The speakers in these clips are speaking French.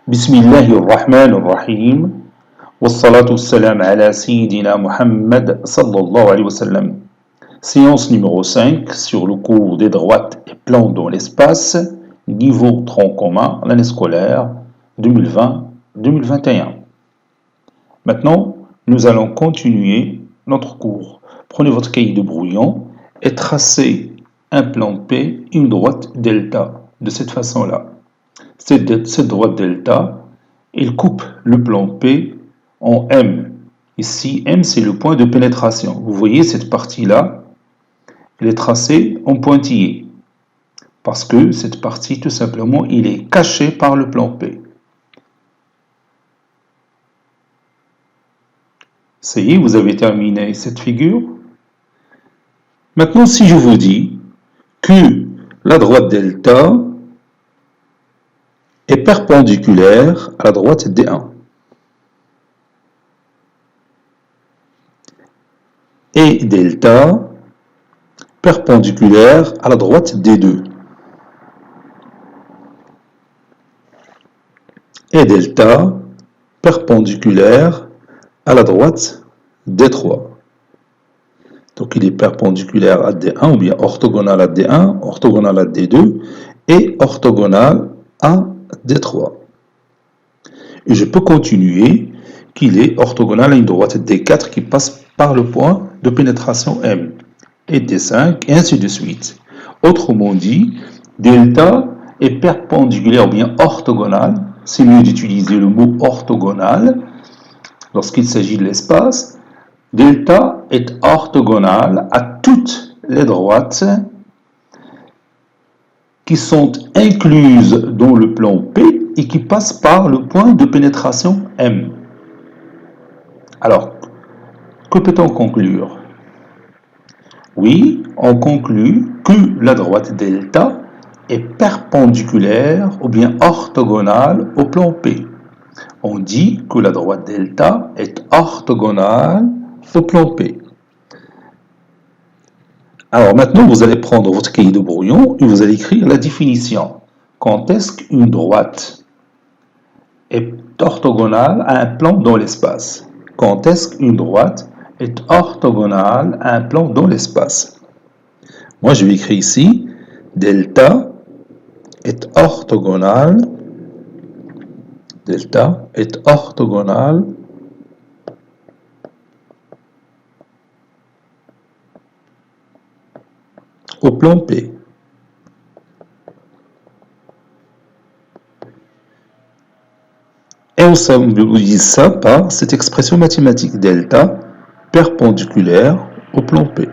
بسم الله الرحمن الرحيم والصلاة والسلام على سيدنا Muhammad sallallahu alayhi wa sallam. Séance numéro 5 sur le cours des droites et plans dans l'espace, niveau tronc commun, l'année scolaire 2020-2021. Maintenant, nous allons continuer notre cours. Prenez votre cahier de brouillon et tracez un plan P, une droite delta, de cette façon-là. Cette droite delta, il coupe le plan P en M. Ici, M, c'est le point de pénétration. Vous voyez cette partie-là, elle est tracée en pointillé. Parce que cette partie, tout simplement, il est caché par le plan P. Ça y est, vous avez terminé cette figure. Maintenant, si je vous dis que la droite delta est perpendiculaire à la droite D1 et delta perpendiculaire à la droite D2 et delta perpendiculaire à la droite D3. Donc il est perpendiculaire à D1 ou bien orthogonal à D1, orthogonal à D2 et orthogonal à D3. Et je peux continuer qu'il est orthogonal à une droite D4 qui passe par le point de pénétration M et D5 et ainsi de suite. Autrement dit, delta est perpendiculaire ou bien orthogonal, c'est mieux d'utiliser le mot orthogonal lorsqu'il s'agit de l'espace. Delta est orthogonal à toutes les droites qui sont incluses dans le plan P et qui passent par le point de pénétration M. Alors, que peut-on conclure? Oui, on conclut que la droite delta est perpendiculaire ou bien orthogonale au plan P. On dit que la droite delta est orthogonale au plan P. Alors maintenant, vous allez prendre votre cahier de brouillon et vous allez écrire la définition. Quand est-ce qu'une droite est orthogonale à un plan dans l'espace? Quand est-ce qu'une droite est orthogonale à un plan dans l'espace? Moi, je vais écrire ici, delta est orthogonale au plan P. Et on symbolise ça par cette expression mathématique delta perpendiculaire au plan P.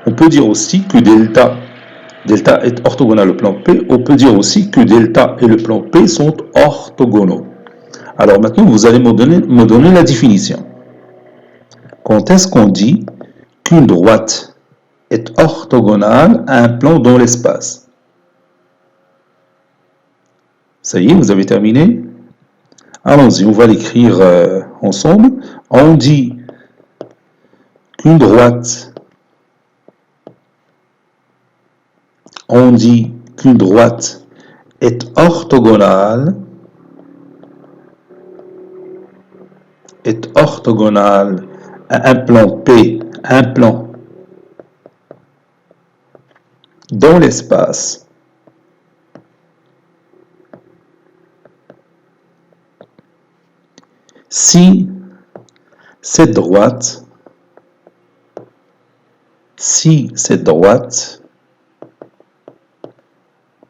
On peut dire aussi que delta est orthogonal au plan P. On peut dire aussi que delta et le plan P sont orthogonaux. Alors maintenant, vous allez me donner la définition. Quand est-ce qu'on dit qu'une droite est orthogonale à un plan dans l'espace? Ça y est, vous avez terminé? Allons-y, on va l'écrire ensemble. On dit qu'une droite est orthogonale à un plan P, un plan dans l'espace si cette droite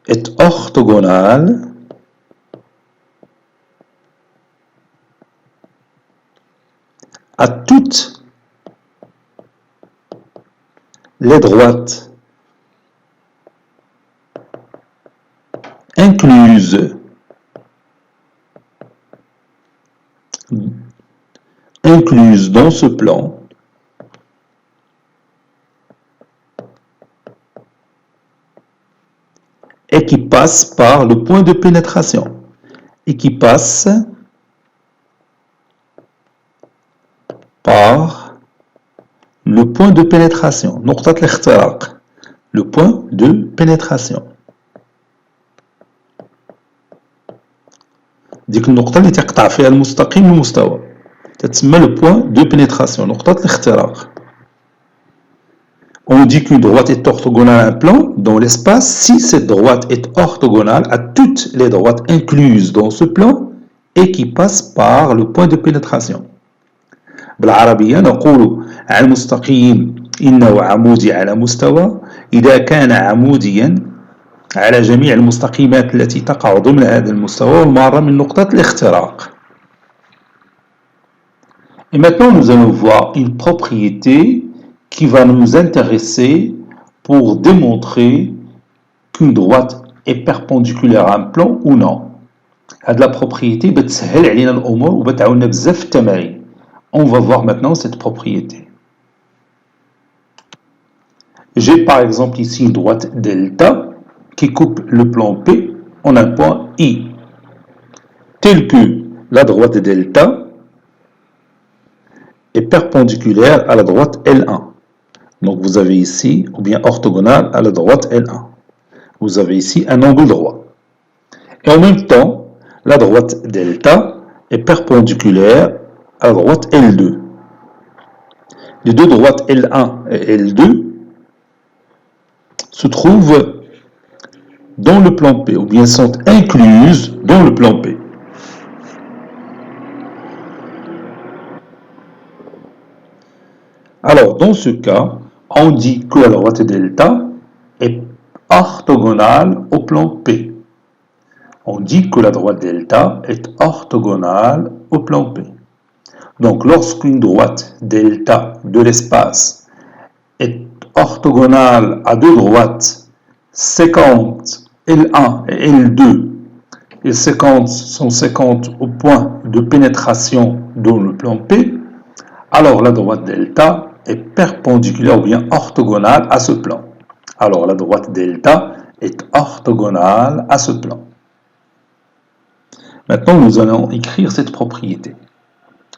est orthogonale à toutes les droites incluses dans ce plan et qui passe par le point de pénétration le point de pénétration, نقطة الاختراق, le point de pénétration. ديك النقطة اللي تقطع فيها المستقيم المستوى تتسمى le point de pénétration, نقطة الاختراق. On dit qu'une droite est orthogonale à un plan dans l'espace si cette droite est orthogonale à toutes les droites incluses dans ce plan et qui passent par le point de pénétration. بالعربية نقول عن المستقيم إنه عمودي على مستوى إذا كان عموديا على جميع المستقيمات التي تقع ضمن هذا المستوى والمارة من نقطة الاختراق. Et maintenant nous allons voir une propriété qui va nous intéresser pour démontrer qu'une droite est perpendiculaire à un plan ou non. هذه la propriété بتسهل علينا الأمور وبتعاوننا بزاف في التمارين. On va voir maintenant cette propriété. J'ai par exemple ici une droite delta qui coupe le plan P en un point I, tel que la droite delta est perpendiculaire à la droite L1. Donc vous avez ici, ou bien orthogonale à la droite L1. Vous avez ici un angle droit. Et en même temps, la droite delta est perpendiculaire à la droite L2. Les deux droites L1 et L2 se trouvent dans le plan P, ou bien sont incluses dans le plan P. Alors, dans ce cas, on dit que la droite delta est orthogonale au plan P. On dit que la droite delta est orthogonale au plan P. Donc, lorsqu'une droite delta de l'espace est orthogonale à deux droites séquentes L1 et L2, et séquentes sont séquentes au point de pénétration dans le plan P, alors la droite delta est perpendiculaire ou bien orthogonale à ce plan. Alors la droite delta est orthogonale à ce plan. Maintenant, nous allons écrire cette propriété.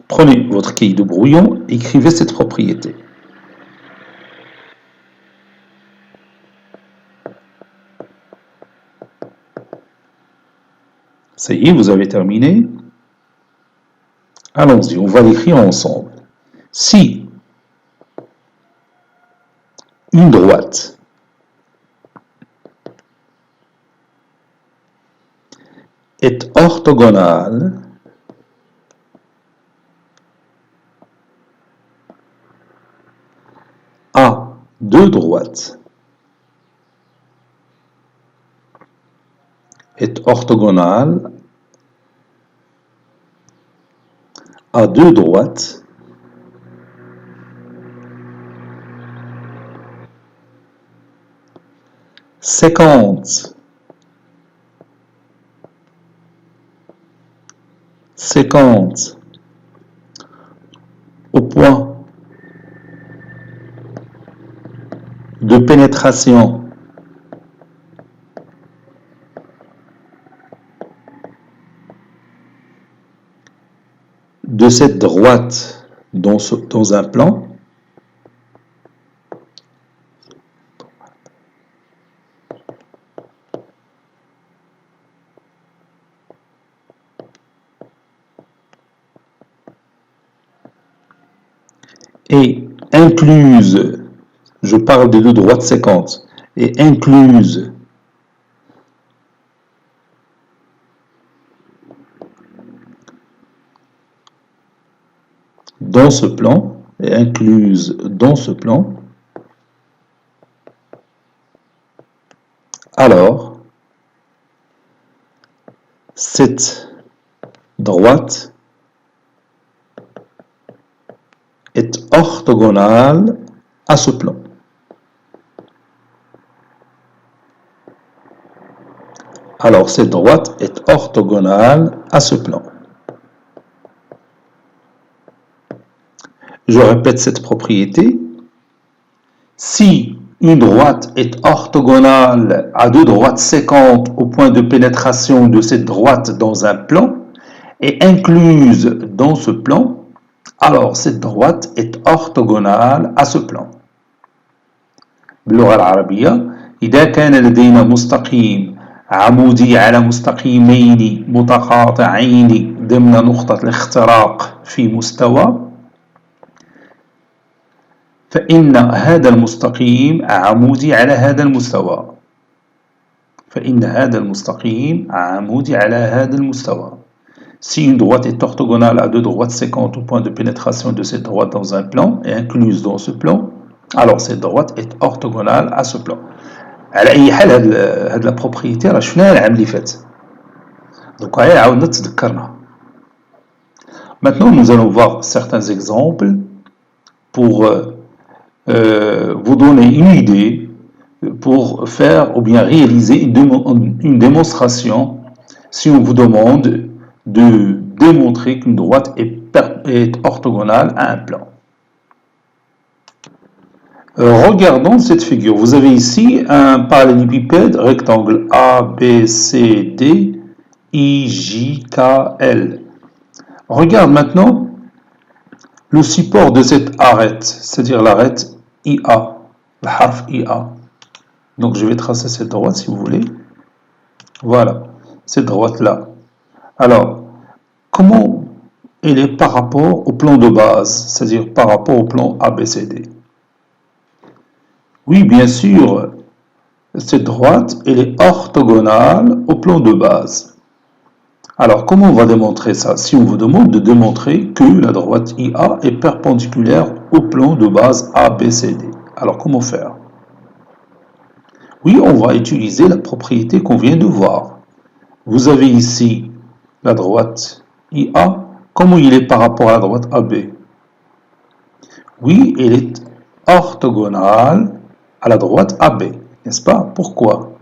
Prenez votre cahier de brouillon, écrivez cette propriété. Ça y est, vous avez terminé. Allons-y, on va l'écrire ensemble. Si une droite est orthogonale à deux droites est orthogonale à deux droites séquentes au point de pénétration de cette droite dans un plan et incluse, je parle de deux droites séquentes, et incluse dans ce plan, et incluse dans ce plan, alors cette droite est orthogonale à ce plan. Alors cette droite est orthogonale à ce plan. Je répète cette propriété. Si une droite est orthogonale à deux droites séquentes au point de pénétration de cette droite dans un plan et incluse dans ce plan, alors cette droite est orthogonale à ce plan. باللغة العربية إذا كان لدينا مستقيم عمودي على مستقيمين متقاطعين ضمن نقطة الاختراق في مستوى، فإن هذا المستقيم عمودي على هذا المستوى. فإن هذا المستقيم عمودي على هذا المستوى. Si une droite est orthogonale à deux droites séquentes au point de pénétration de cette droite dans un plan et incluse dans ce plan, alors cette droite est orthogonale à ce plan. على أي حال هاد لا بروبريتي راه شفناها العام اللي فات. Donc غير عاودنا تذكرنا. Maintenant nous allons voir certains exemples pour vous donner une idée pour faire ou bien réaliser une démonstration si on vous demande de démontrer qu'une droite est orthogonale à un plan. Regardons cette figure. Vous avez ici un parallélépipède rectangle A, B, C, D, I, J, K, L. Regarde maintenant le support de cette arête, c'est-à-dire l'arête IA, le harf IA. Donc je vais tracer cette droite si vous voulez. Voilà, cette droite-là. Alors, comment elle est par rapport au plan de base, c'est-à-dire par rapport au plan ABCD? Oui, bien sûr, cette droite, elle est orthogonale au plan de base. Alors, comment on va démontrer ça? Si on vous demande de démontrer que la droite IA est perpendiculaire au plan de base ABCD. Alors, comment faire? Oui, on va utiliser la propriété qu'on vient de voir. Vous avez ici la droite IA. Comment il est par rapport à la droite AB? Oui, elle est orthogonale à la droite AB, n'est-ce pas? Pourquoi?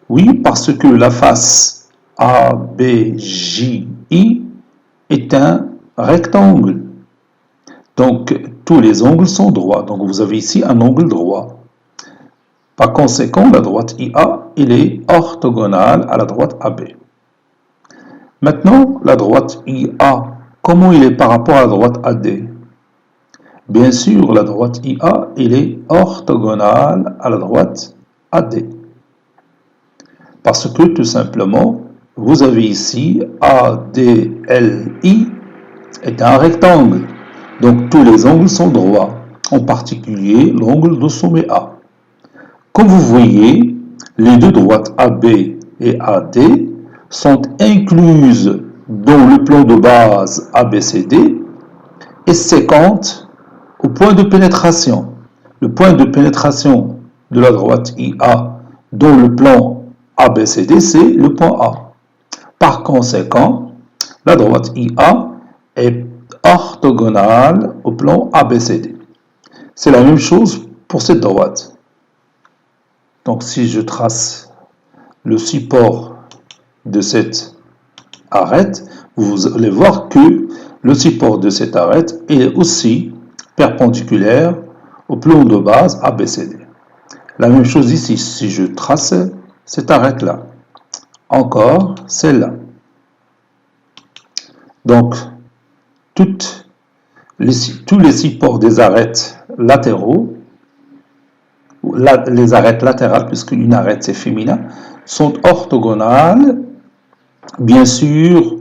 Oui, parce que la face ABJI est un rectangle. Donc, tous les angles sont droits. Donc, vous avez ici un angle droit. Par conséquent, la droite IA, elle est orthogonale à la droite AB. Maintenant, la droite IA, comment il est par rapport à la droite AD? Bien sûr, la droite IA, elle est orthogonale à la droite AD. Parce que, tout simplement, vous avez ici ADLI est un rectangle. Donc, tous les angles sont droits, en particulier l'angle de sommet A. Comme vous voyez, les deux droites AB et AD sont incluses dans le plan de base ABCD et séquentes au point de pénétration. Le point de pénétration de la droite IA dans le plan ABCD, c'est le point A. Par conséquent, la droite IA est orthogonale au plan ABCD. C'est la même chose pour cette droite. Donc si je trace le support de cette arête, vous allez voir que le support de cette arête est aussi perpendiculaire au plan de base ABCD. La même chose ici, si je trace cette arête-là, encore celle-là. Donc, tous les supports des arêtes latéraux, les arêtes latérales, puisqu'une arête c'est féminin, sont orthogonales, bien sûr,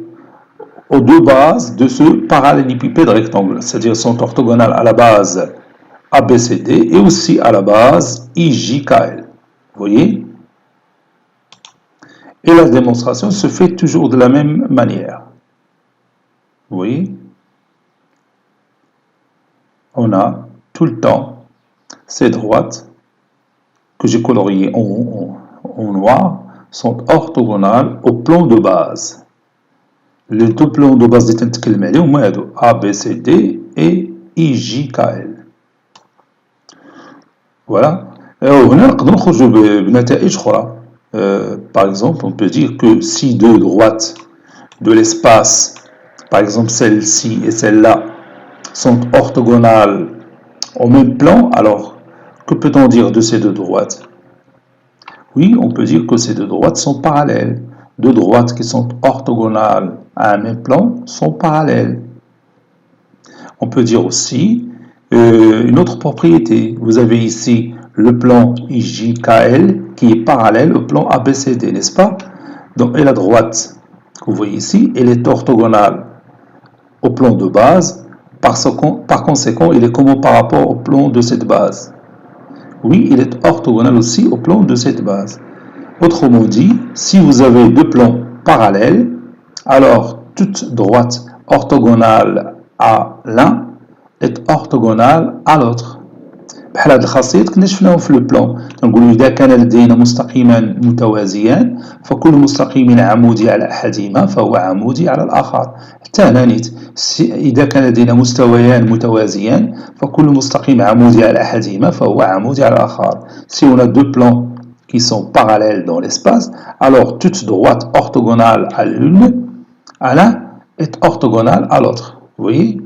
aux deux bases de ce parallélépipède rectangle, c'est-à-dire sont orthogonales à la base ABCD et aussi à la base IJKL. Vous voyez? Et la démonstration se fait toujours de la même manière. Vous voyez? On a tout le temps ces droites que j'ai coloriées en noir sont orthogonales au plan de base. Les deux plans de base اللي تنتكلم عليهم هما هادو ABCD et IJKL. Voilà. وهنا نقدروا نخرجوا بنتائج أخرى. Par exemple, on peut dire que si deux droites de l'espace, par exemple celle-ci et celle-là, sont orthogonales au même plan, alors que peut-on dire de ces deux droites? Oui, on peut dire que ces deux droites sont parallèles. Deux droites qui sont orthogonales à un même plan sont parallèles. On peut dire aussi une autre propriété. Vous avez ici le plan IJKL qui est parallèle au plan ABCD, n'est-ce pas? Donc, et la droite, que vous voyez ici, elle est orthogonale au plan de base. Par conséquent, il est comment par rapport au plan de cette base? Oui, il est orthogonal aussi au plan de cette base. Autrement dit, si vous avez deux plans parallèles, alors toute droite orthogonale à l'un est orthogonale à l'autre. بحال هاد الخاصيات كنا شفناهم في لو بلان كنقولوا اذا كان لدينا مستقيمان متوازيان فكل مستقيم عمودي على احدهما فهو عمودي على الاخر. حتى هنا نيت اذا كان لدينا مستويان متوازيان فكل مستقيم عمودي على احدهما فهو عمودي على الاخر. Si on a deux plans qui sont parallèles dans l'espace, alors toute droite orthogonale à l'un est orthogonale à l'autre. Vous voyez?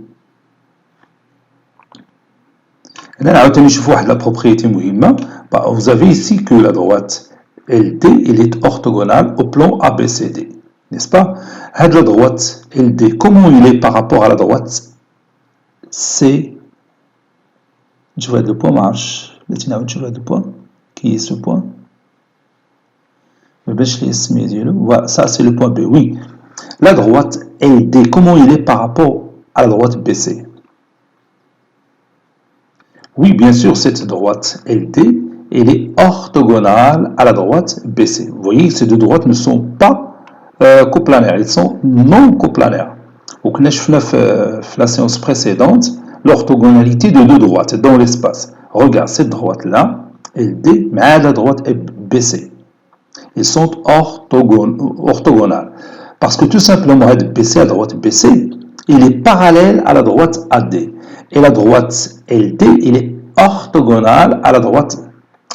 La propriété مهمة. Vous avez ici que la droite LD elle est orthogonale au plan ABCD, n'est-ce pas? La droite LD, comment il est par rapport à la droite C? Je vois le point marche. Je vois le point. Qui est ce point? Voilà, ça c'est le point B. Oui. La droite LD, comment il est par rapport à la droite BC? Oui, bien sûr, cette droite LD, elle est orthogonale à la droite BC. Vous voyez, ces deux droites ne sont pas coplanaires, elles sont non coplanaires. Donc, nous avons vu la séance précédente l'orthogonalité de deux droites dans l'espace. Regarde, cette droite-là, LD, mais la droite BC. Ils sont orthogonales. Parce que tout simplement, la droite BC, il est parallèle à la droite AD. Et la droite LD, il est orthogonale à la droite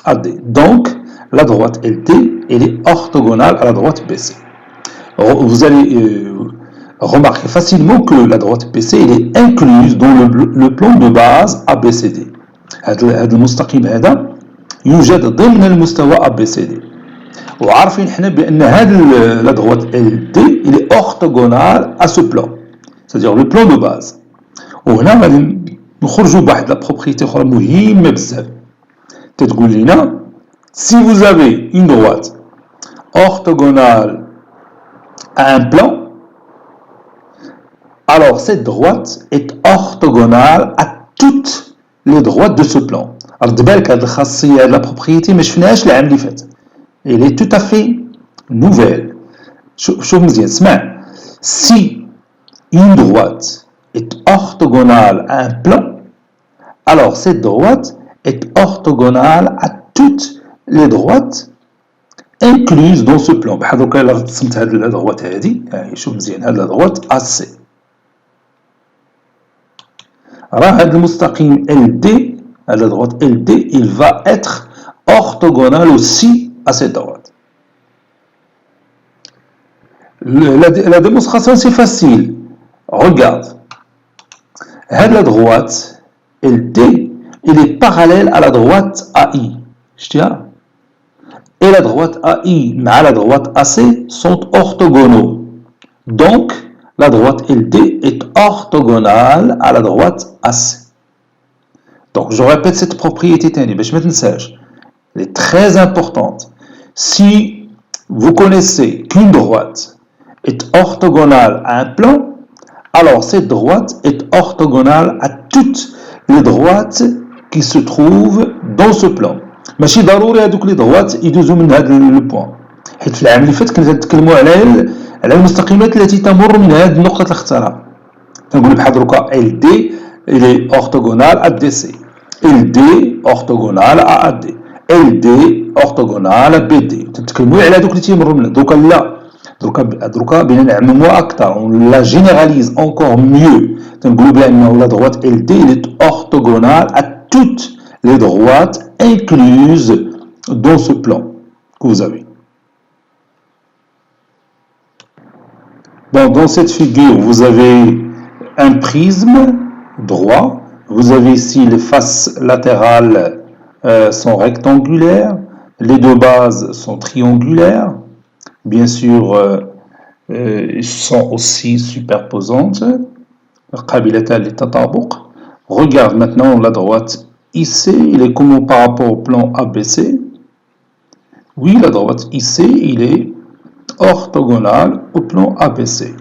AD. Donc, la droite LD, elle est orthogonale à la droite BC. Vous allez remarquer facilement que la droite BC, elle est incluse dans le plan de base ABCD. هذا المستقيم هذا يوجد ضمن المستوى ABCD. وعارفين احنا بان هذا la droite LD, il est orthogonale à ce plan. C'est-à-dire le plan de base. وهنا غادي نخرجوا بواحد لا بروبريتي اخرى مهمه بزاف تتقول لنا si vous avez une droite orthogonale à un plan, alors cette droite est orthogonale à toutes les droites de ce plan. رد بالك هذه الخاصيه لا بروبريتي ما شفناهاش العام اللي فات. Elle est tout à fait nouvelle. شوف مزيان اسمع. Si une droite est orthogonale à un plan, alors cette droite est orthogonale à toutes les droites incluses dans ce plan. بحال دوكا الا رسمت هذه لا droite هذه شوف مزيان هذه لا droite AC. راه هذا المستقيم LD, la droite LD, il va être orthogonal aussi à cette droite. La démonstration c'est facile. Regarde. La droite LD, elle est parallèle à la droite AI. Et la droite AI et la droite AC sont orthogonaux. Donc, la droite LD est orthogonale à la droite AC. Donc, je répète cette propriété, elle est très importante. Si vous connaissez qu'une droite est orthogonale à un plan, alors cette droite est orthogonale à toutes les droites qui se trouvent dans ce plan. ماشي ضروري هذوك لي droites يدوزوا من هذا البوان. حيت في العام اللي فات كنا نتكلموا على المستقيمات التي تمر من هذه النقطة اللي اختارها. تنقول بحال دروكا LD il est orthogonal à DC. LD orthogonal à AD. LD orthogonal à BD. تنتكلموا على هذوك اللي تيمروا من دروكا لا. دروكا بينا نعمموها أكثر. On la généralise encore mieux. تنقولوا بأنه la droite LD il est orthogonale à toutes les droites incluses dans ce plan que vous avez. Bon, dans cette figure, vous avez un prisme droit. Vous avez ici les faces latérales sont rectangulaires. Les deux bases sont triangulaires. Bien sûr, ils sont aussi superposantes. Regarde maintenant la droite IC, il est comment par rapport au plan ABC? Oui, la droite IC, il est orthogonal au plan ABC.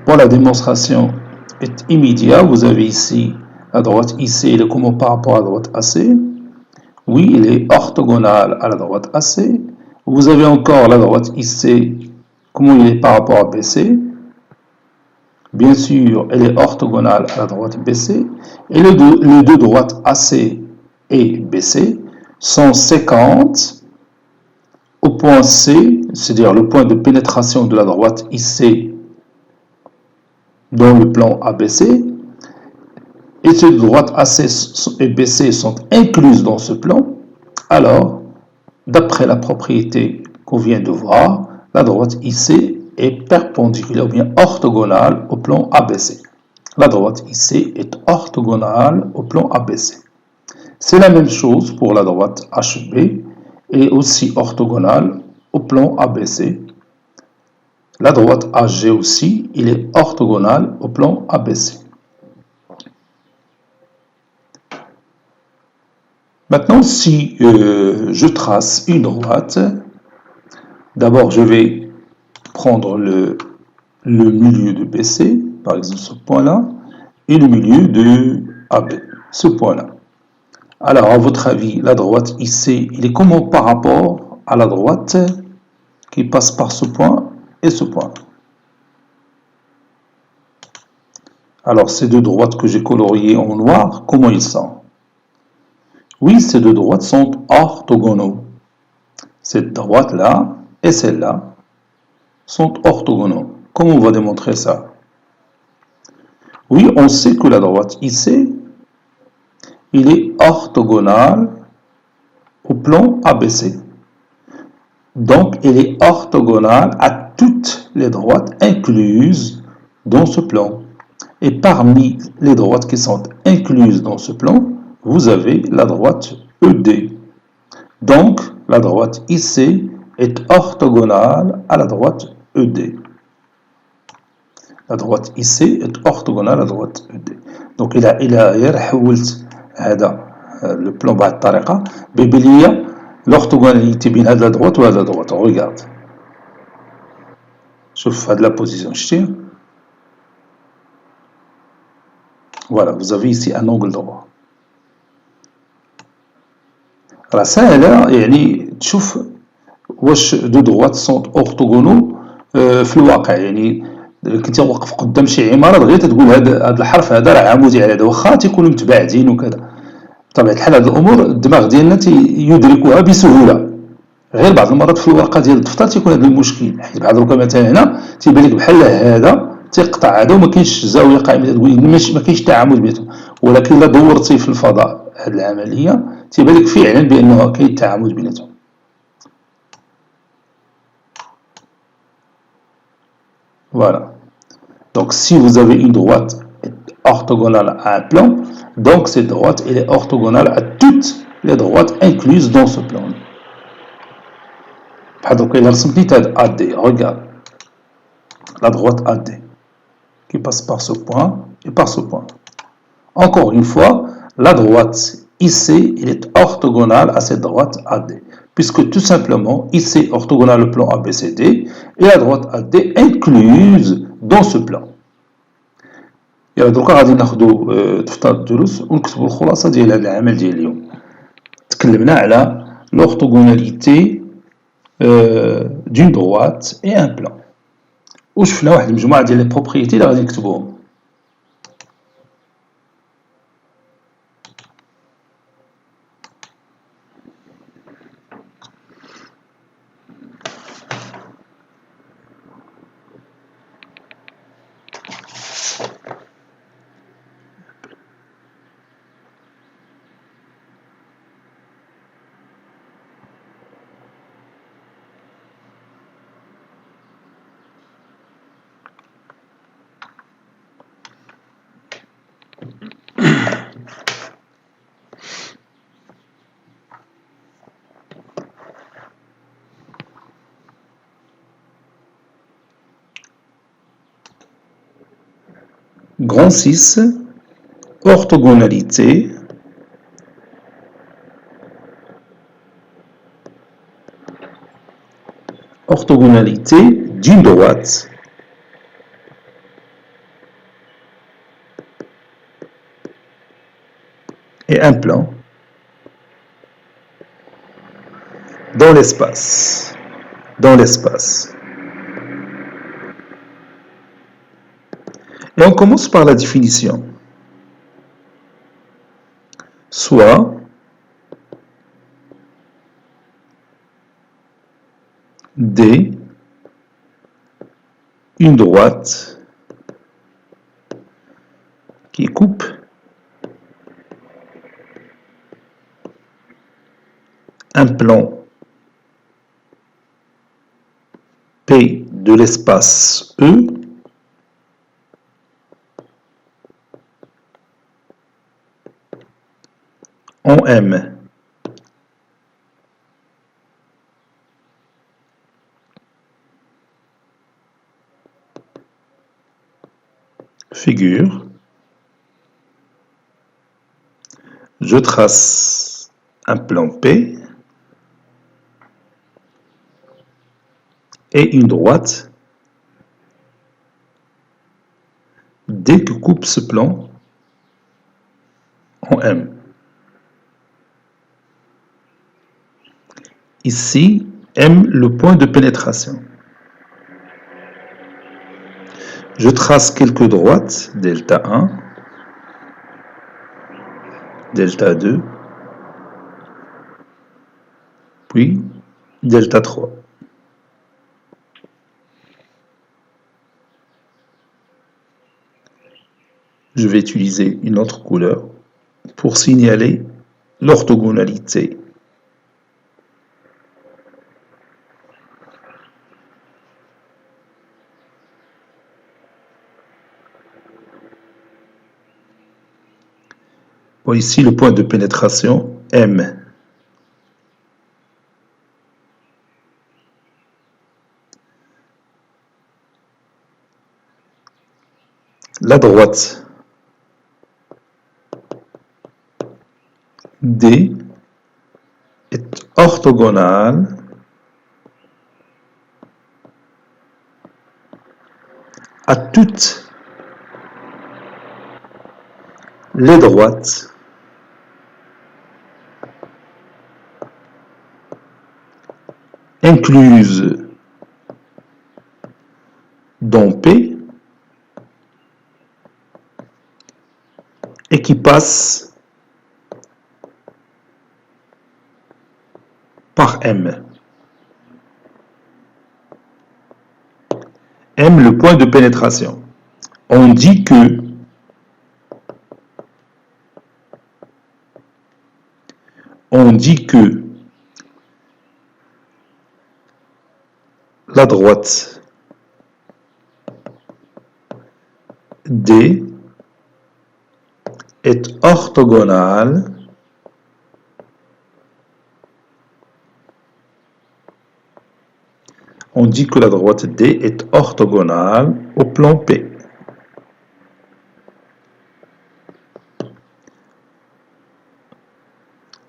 Bon, la démonstration est immédiate. Vous avez ici la droite IC, il est comment par rapport à la droite AC? Oui, il est orthogonal à la droite AC. Vous avez encore la droite IC, comment il est par rapport à BC? Bien sûr, elle est orthogonale à la droite BC. Et les deux droites AC et BC sont séquentes au point C, c'est-à-dire le point de pénétration de la droite IC dans le plan ABC. Et ces deux droites AC et BC sont incluses dans ce plan. Alors, d'après la propriété qu'on vient de voir, la droite IC est perpendiculaire ou bien orthogonale au plan ABC. La droite IC est orthogonale au plan ABC. C'est la même chose pour la droite HB, et aussi orthogonale au plan ABC. La droite AG aussi, il est orthogonal au plan ABC. Maintenant, si je trace une droite, d'abord je vais prendre le milieu de BC, par exemple ce point-là, et le milieu de AB, ce point-là. Alors, à votre avis, la droite IC, il est comment par rapport à la droite qui passe par ce point et ce point? Alors, ces deux droites que j'ai coloriées en noir, comment ils sont? Oui, ces deux droites sont orthogonaux. Cette droite-là et celle-là sont orthogonaux. Comment on va démontrer ça? Oui, on sait que la droite IC, il est orthogonal au plan ABC. Donc, il est orthogonal à toutes les droites incluses dans ce plan. Et parmi les droites qui sont incluses dans ce plan, vous avez la droite ED. Donc, la droite IC est orthogonale à la droite ED. La droite IC est orthogonale à la droite ED. Donc, il حولت هذا le plan بهذه الطريقة بيبين لي l'orthogonalité بين هذه la droite وهذه la droite. Regarde. شوف هذه la position شتي. Voilà, vous avez ici un angle droit. راه ساهلة يعني تشوف واش دو دروات سون اورتوغونو في الواقع. يعني كنتي واقف قدام شي عماره دغيا تقول هذا الحرف هذا راه عمودي على هذا واخا تيكونوا متباعدين وكذا. بطبيعه الحال هذه الامور الدماغ ديالنا تيدركها بسهوله، غير بعض المرات في الورقه ديال الدفتر تيكون هذا المشكل. حيت بحال دروكا مثلا هنا تيبان لك بحال هذا تيقطع هذا وما كاينش زاويه قائمه، تقول ما كاينش تعامد بيناتهم. ولكن الا دورتي في الفضاء هذه العمليه تيبان لك فعلا بانه كاين تعامد بيناتهم. Voilà. Donc, si vous avez une droite orthogonale à un plan, donc cette droite elle est orthogonale à toutes les droites incluses dans ce plan. Donc, il a ressenti AD. Regarde. La droite AD qui passe par ce point et par ce point. Encore une fois, la droite IC elle est orthogonale à cette droite AD. Puisque tout simplement, IC orthogonale au plan ABCD et la droite AD incluse dans ce plan. يلا دروكا غادي ناخدو دفتر الدروس ونكتبو الخلاصة ديال هذا العمل ديال اليوم. تكلمنا على l'orthogonalité d'une droite et un plan. وشفنا واحد المجموعة ديال لي بروبريتي اللي غادي نكتبوهم. Grand 6, orthogonalité l'orthogonalité d'une droite et un plan dans l'espace. Et on commence par la définition. Soit D, une droite qui coupe un plan P de l'espace E en M. Figure. Je trace un plan P et une droite D que coupe ce plan en M. Ici, M, le point de pénétration. Je trace quelques droites, delta 1, delta 2, puis delta 3. Je vais utiliser une autre couleur pour signaler l'orthogonalité. Bon, ici, le point de pénétration, M. La droite D est orthogonale à toutes les droites incluses dans P et qui passent par M. M, le point de pénétration. On dit que la droite D est orthogonale on dit que la droite D est orthogonale au plan P.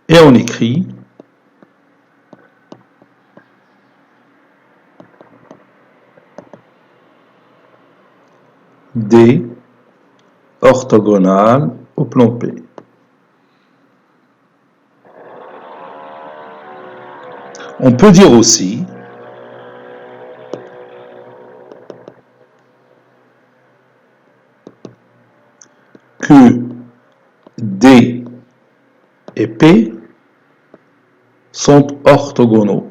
Et on écrit D orthogonale au plan P. On peut dire aussi que D et P sont orthogonaux.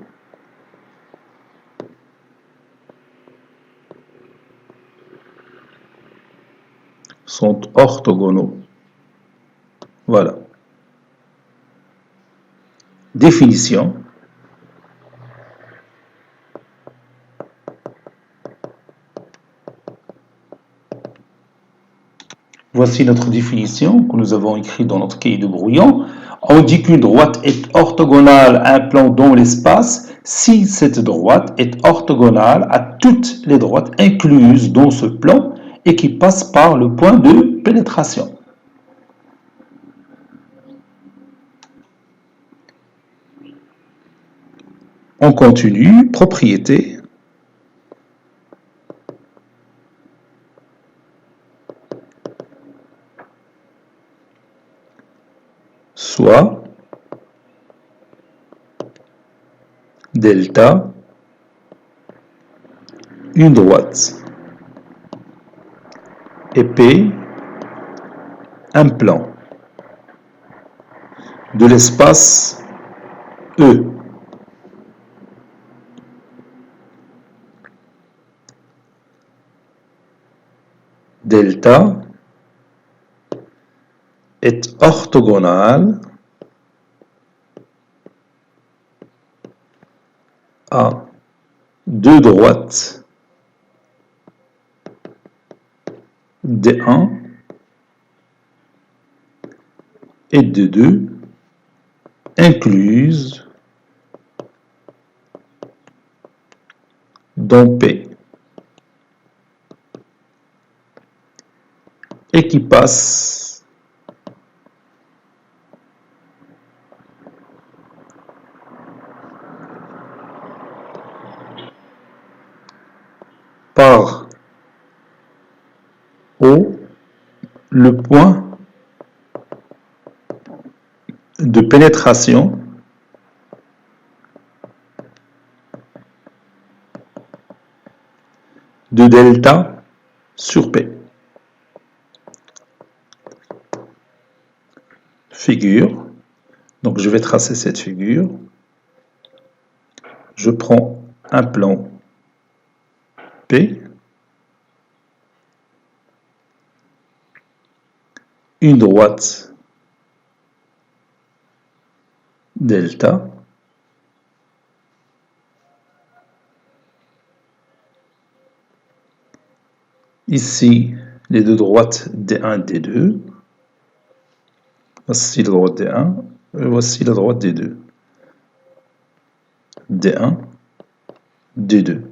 Voilà. Définition. Voici notre définition que nous avons écrite dans notre cahier de brouillon. On dit qu'une droite est orthogonale à un plan dans l'espace si cette droite est orthogonale à toutes les droites incluses dans ce plan et qui passent par le point de pénétration. On continue, propriété. soit delta une droite et P un plan de l'espace E. Delta est orthogonal à deux droites D1 et D2 incluses dans P et qui passe par O, le point de pénétration de delta sur P. Figure. Donc je vais tracer cette figure. Je prends un plan P, une droite delta, ici les deux droites D1 D2, voici la droite D1 et voici la droite D2, D1 D2.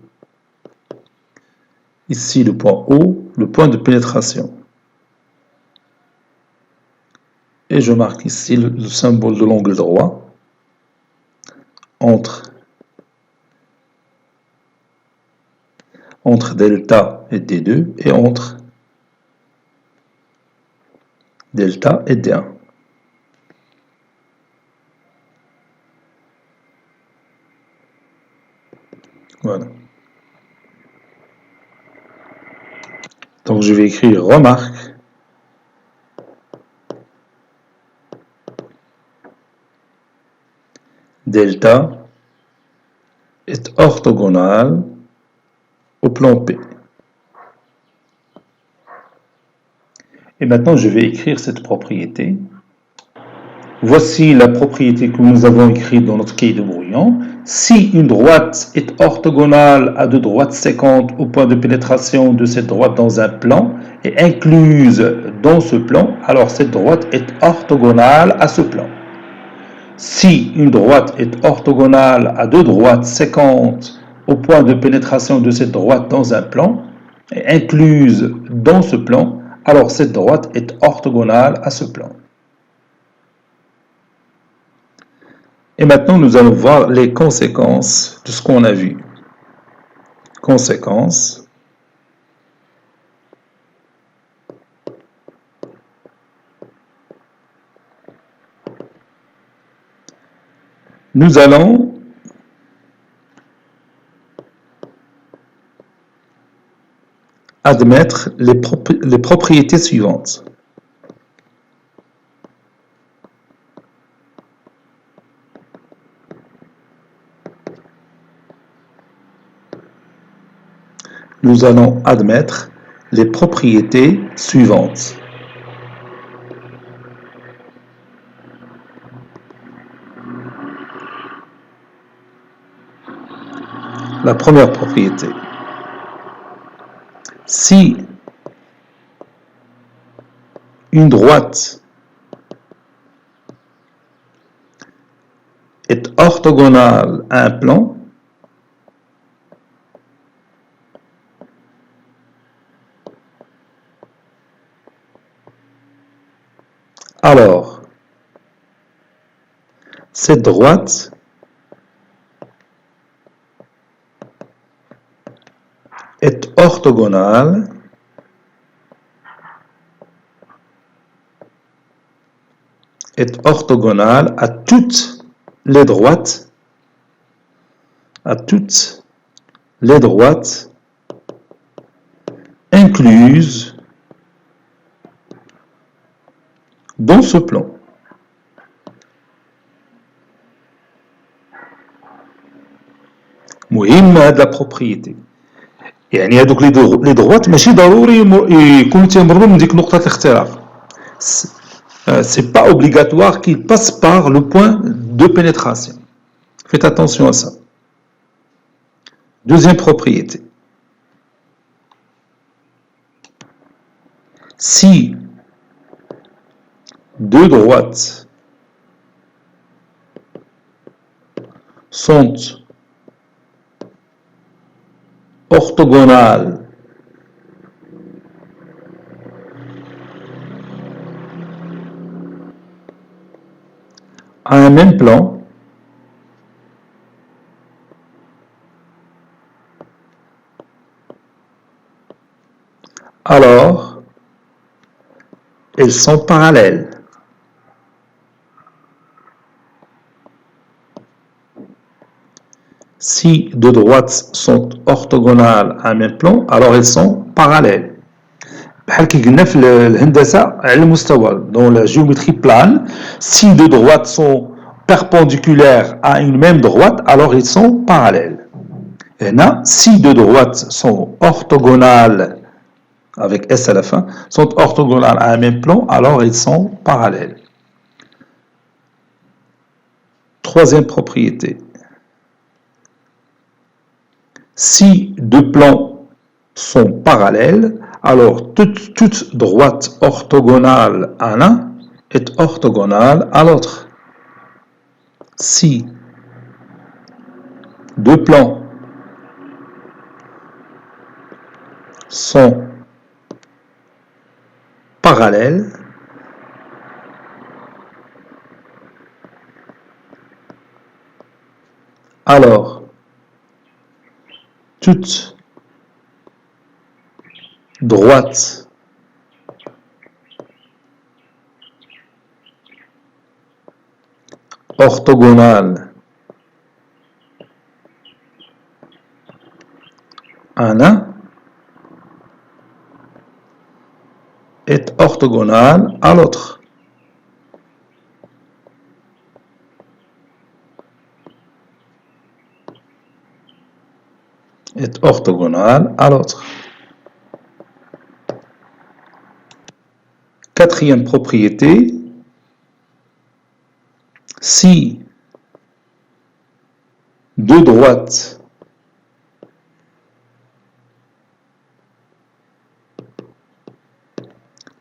Ici le point O, le point de pénétration. Et je marque ici le symbole de l'angle droit entre delta et D2 et entre delta et D1. Voilà. Donc je vais écrire remarque delta est orthogonal au plan P. Et maintenant je vais écrire cette propriété. Voici la propriété que nous avons écrite dans notre cahier de brouillon. Si une droite est orthogonale à deux droites séquentes au point de pénétration de cette droite dans un plan et incluse dans ce plan, alors cette droite est orthogonale à ce plan. Si une droite est orthogonale à deux droites séquentes au point de pénétration de cette droite dans un plan et incluse dans ce plan, alors cette droite est orthogonale à ce plan. Et maintenant, nous allons voir les conséquences de ce qu'on a vu. Conséquences. Nous allons admettre les propriétés suivantes. Nous allons admettre les propriétés suivantes. La première propriété. Si une droite est orthogonale à un plan, alors cette droite est orthogonale est orthogonale à toutes les droites, incluses dans ce plan. مهم هاد لا بروبريتي يعني هادوك لي دروات ماشي ضروري يكونوا تيمروا من ديك نقطة الاختراق. C'est pas obligatoire qu'il passe par le point de pénétration. Faites attention à ça. Deuxième propriété. Si deux droites sont orthogonales à un même plan, alors elles sont parallèles. Si deux droites sont orthogonales à un même plan, alors elles sont parallèles. بحال كي قلنا في الهندسة على المستوى dans la géométrie plane, si deux droites sont perpendiculaires à une même droite, alors ils sont parallèles. Et là, si deux droites sont orthogonales avec S à la fin, sont orthogonales à un même plan, alors ils sont parallèles. Troisième propriété. Si deux plans sont parallèles, alors toute droite orthogonale à l'un est orthogonale à l'autre. Si deux plans sont parallèles, alors toute droite orthogonale à l'un est orthogonale à l'autre. Est orthogonale à l'autre. Quatrième propriété, si deux droites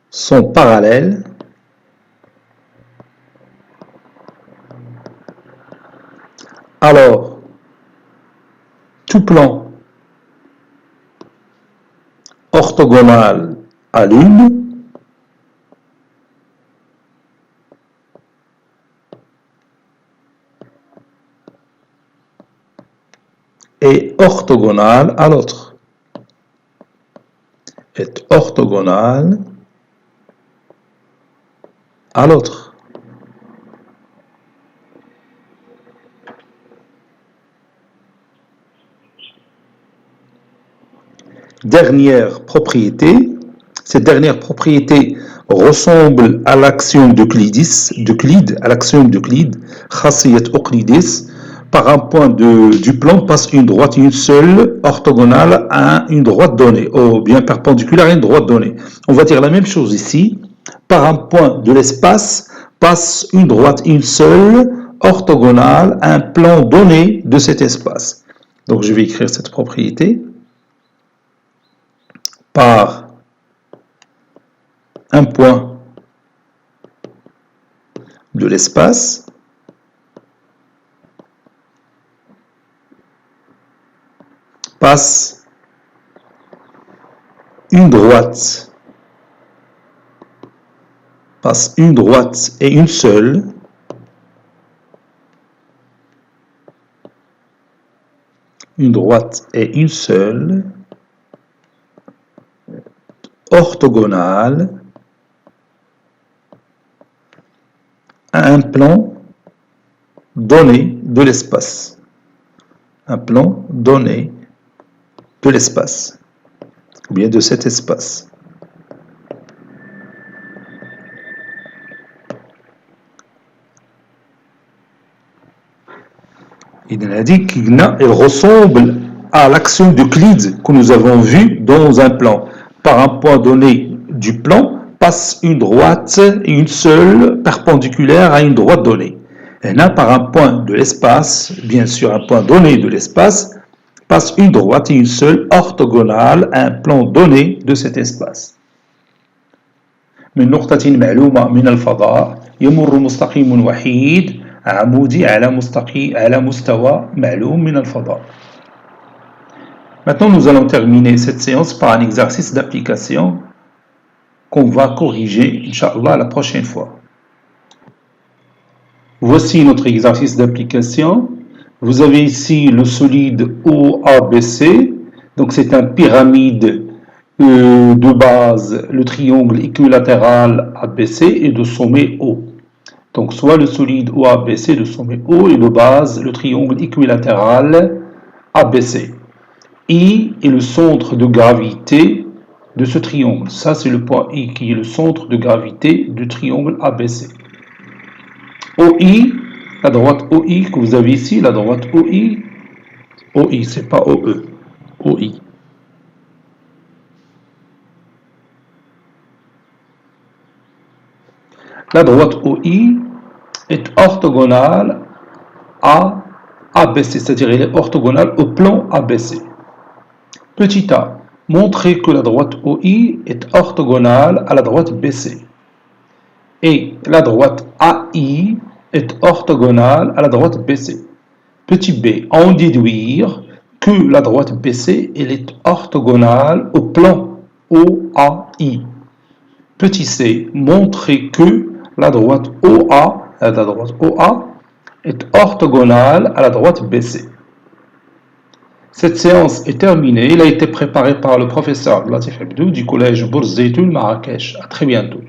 sont parallèles, alors tout plan orthogonal à l'une est orthogonal à l'autre. Est orthogonal à l'autre. Dernière propriété, cette dernière propriété ressemble à l'axiome d'Euclide, à l'axiome d'Euclide, Khasiyat Euclides. Par un point du plan passe une droite, une seule, orthogonale à une droite donnée, ou bien perpendiculaire à une droite donnée. On va dire la même chose ici. Par un point de l'espace passe une droite, une seule, orthogonale à un plan donné de cet espace. Donc je vais écrire cette propriété. Par un point de l'espace passe une droite et une seule orthogonale un plan donné de l'espace. Un plan donné de l'espace, ou bien de cet espace. Il a dit qu'il ressemble à l'action d'Euclide que nous avons vue dans un plan. Par un point donné du plan, passe une droite et une seule perpendiculaire à une droite donnée. Et là, par un point de l'espace, bien sûr un point donné de l'espace, passe une droite et une seule orthogonale à un plan donné de cet espace. من نقطة معلومة من الفضاء يمر مستقيم وحيد عمودي على مستوى معلوم من الفضاء. Maintenant, nous allons terminer cette séance par un exercice d'application qu'on va corriger, Inch'Allah, la prochaine fois. Voici notre exercice d'application. Vous avez ici le solide OABC. Donc, c'est un pyramide de base, le triangle équilatéral ABC et de sommet O. Donc, soit le solide OABC de sommet O et de base, le triangle équilatéral ABC. I est le centre de gravité de ce triangle. Ça, c'est le point I qui est le centre de gravité du triangle ABC. OI, la droite OI que vous avez ici, la droite OI, c'est pas OE, OI. La droite OI est orthogonale à ABC, c'est-à-dire elle est orthogonale au plan ABC. Petit a, montrez que la droite OI est orthogonale à la droite BC. Et la droite AI est orthogonale à la droite BC. Petit b, en déduire que la droite BC elle est orthogonale au plan OAI. Petit c, montrer que la droite OA est orthogonale à la droite BC. Cette séance est terminée. Elle a été préparée par le professeur Latif Abdou du collège Bourz Zeytoun Marrakech. À très bientôt.